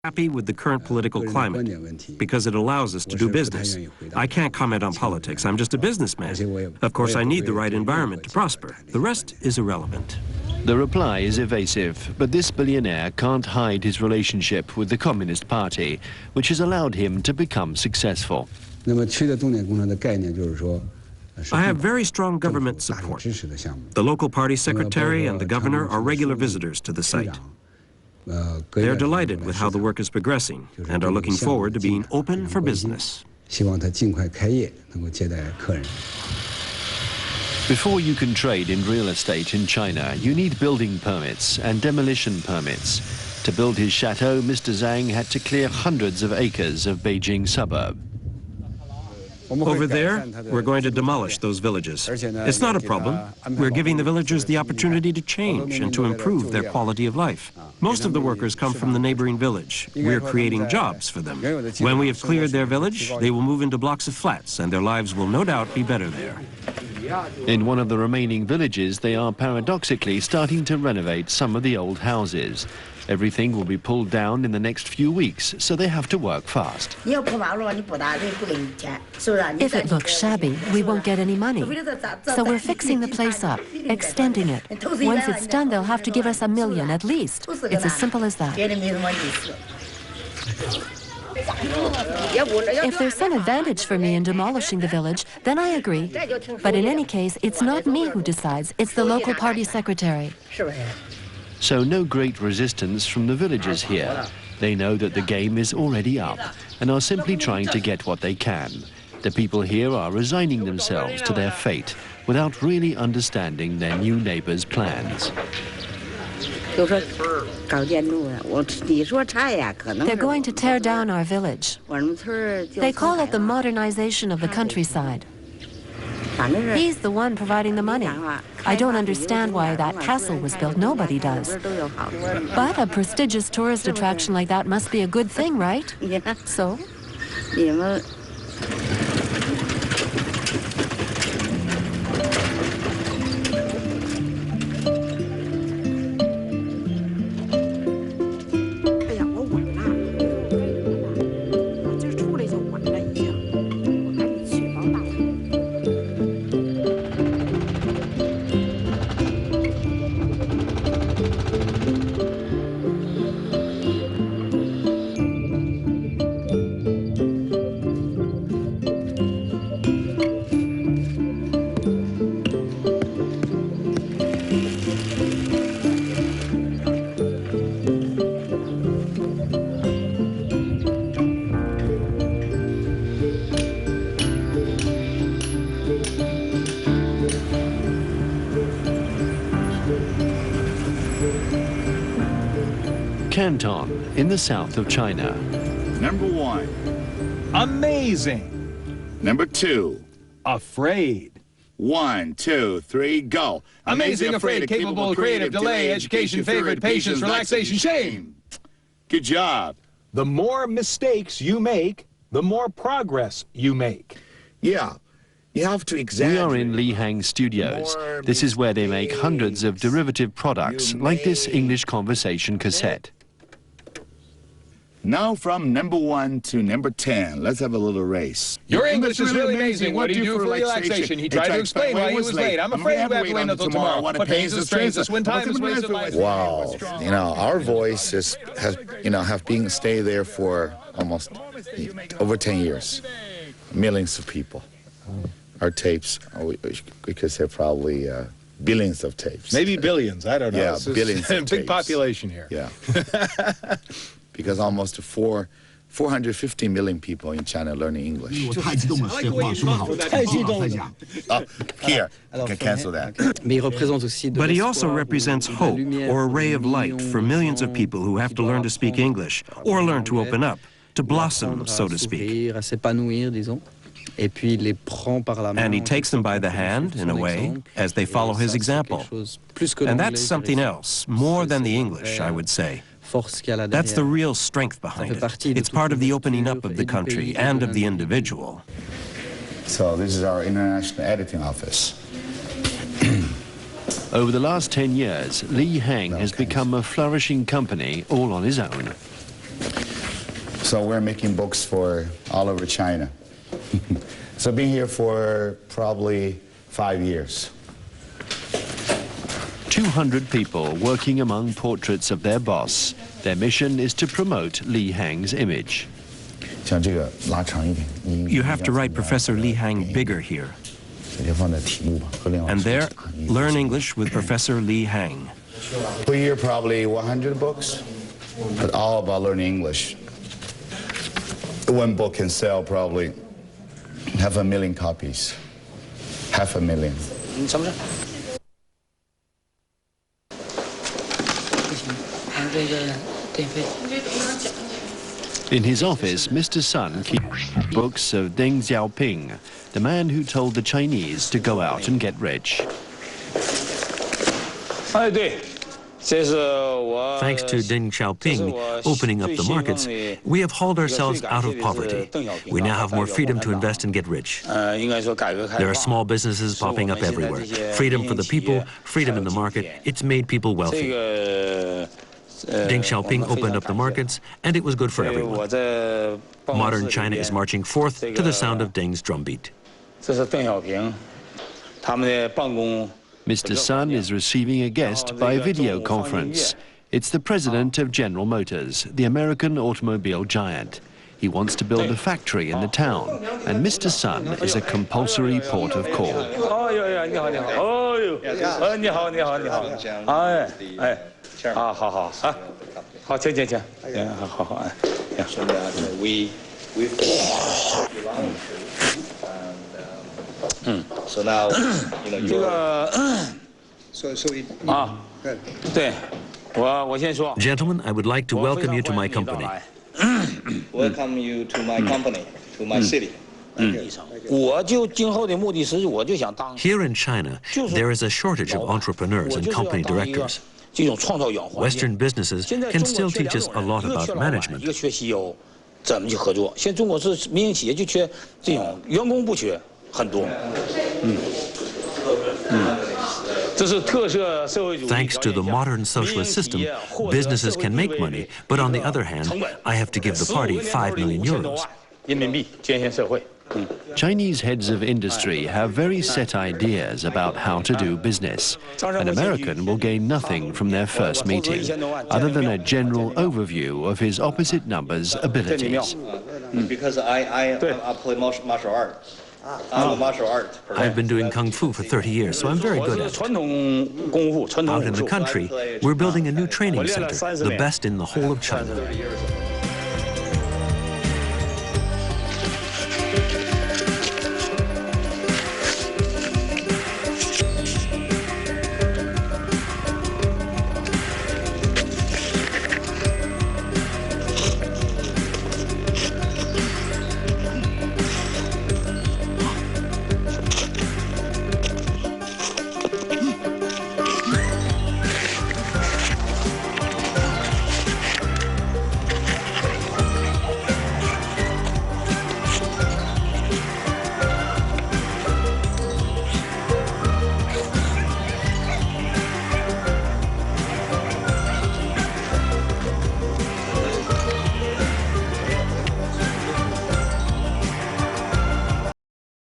happy with the current political climate because it allows us to do business. I can't comment on politics. I'm just a businessman. Of course, I need the right environment to prosper. The rest is irrelevant. The reply is evasive, but this billionaire can't hide his relationship with the Communist Party, which has allowed him to become successful. I have very strong government support. The local party secretary and the governor are regular visitors to the site. They are delighted with how the work is progressing and are looking forward to being open for business. Before you can trade in real estate in China, you need building permits and demolition permits. To build his chateau, Mr. Zhang had to clear hundreds of acres of Beijing suburb. Over there, we're going to demolish those villages. It's not a problem. We're giving the villagers the opportunity to change and to improve their quality of life. Most of the workers come from the neighboring village. We're creating jobs for them. When we have cleared their village, they will move into blocks of flats, and their lives will no doubt be better there. In one of the remaining villages, they are paradoxically starting to renovate some of the old houses. Everything will be pulled down in the next few weeks, so they have to work fast. If it looks shabby, we won't get any money. So we're fixing the place up, extending it. Once it's done, they'll have to give us $1 million at least. It's as simple as that. If there's some advantage for me in demolishing the village, then I agree. But in any case, it's not me who decides, it's the local party secretary. So no great resistance from the villagers here. They know that the game is already up and are simply trying to get what they can. The people here are resigning themselves to their fate without really understanding their new neighbors' plans. They're going to tear down our village. They call it the modernization of the countryside. He's the one providing the money. I don't understand why that castle was built. Nobody does. But a prestigious tourist attraction like that must be a good thing, right? So? Canton, in the south of China. Number 1. Amazing. Number 2. Afraid. 1, 2, 3, go. Amazing, afraid, capable, creative, delay, education, favorite, patience, relaxation, shame. Good job. The more mistakes you make, the more progress you make. Yeah. You have to exaggerate. We are in Li Hang Studios. This is where they make hundreds of derivative products, like this English conversation cassette. Now from number 1 to number 10, let's have a little race. Your English is really amazing. What do you do for relaxation? He tried to explain why he was late. I'm afraid we have to wait until tomorrow. What pains us, strains us, when time is wasted. Wow. You know, our voice has been stay there for almost over 10 years. Millions of people. Our tapes, we could say probably billions of tapes. Maybe billions, I don't know. Yeah, billions of big tapes. Population here. Yeah. Because almost 450 million people in China learning English. Here, you can cancel that. But he also represents hope or a ray of light for millions of people who have to learn to speak English or learn to open up, to blossom, so to speak. And he takes them by the hand, in a way, as they follow his example. And that's something else, more than the English, I would say. That's the real strength behind it. It's part of the opening up of the country and of the individual. So this is our international editing office. Over the last 10 years, Li Hang has become a flourishing company all on his own. So we're making books for all over China. So I've been here for probably 5 years. 200 people working among portraits of their boss. Their mission is to promote Li Hang's image. You have to write Professor Li Hang bigger here. And there, learn English with Professor Li Hang. Per year, probably 100 books, but all about learning English. One book can sell probably 500,000 copies. 500,000. In his office, Mr. Sun keeps books of Deng Xiaoping, the man who told the Chinese to go out and get rich. Thanks to Deng Xiaoping opening up the markets, we have hauled ourselves out of poverty. We now have more freedom to invest and get rich. There are small businesses popping up everywhere. Freedom for the people, freedom in the market. It's made people wealthy. Deng Xiaoping opened up the markets, and it was good for everyone. Modern China is marching forth to the sound of Deng's drumbeat. Mr. Sun is receiving a guest by video conference. It's the president of General Motors, the American automobile giant. He wants to build a factory in the town, and Mr. Sun is a compulsory port of call. So now, Gentlemen, I would like to welcome you to my company. Welcome you to my company, to my city. Here in China, there is a shortage of entrepreneurs and company directors. Western businesses can still teach us a lot about management. Thanks to the modern socialist system, businesses can make money, but on the other hand, I have to give the party 5 million euros. Chinese heads of industry have very set ideas about how to do business. An American will gain nothing from their first meeting, other than a general overview of his opposite number's abilities. Because I play martial arts. I'm a martial art. I've been doing Kung Fu for 30 years, so I'm very good at it. Out in the country, we're building a new training center, the best in the whole of China.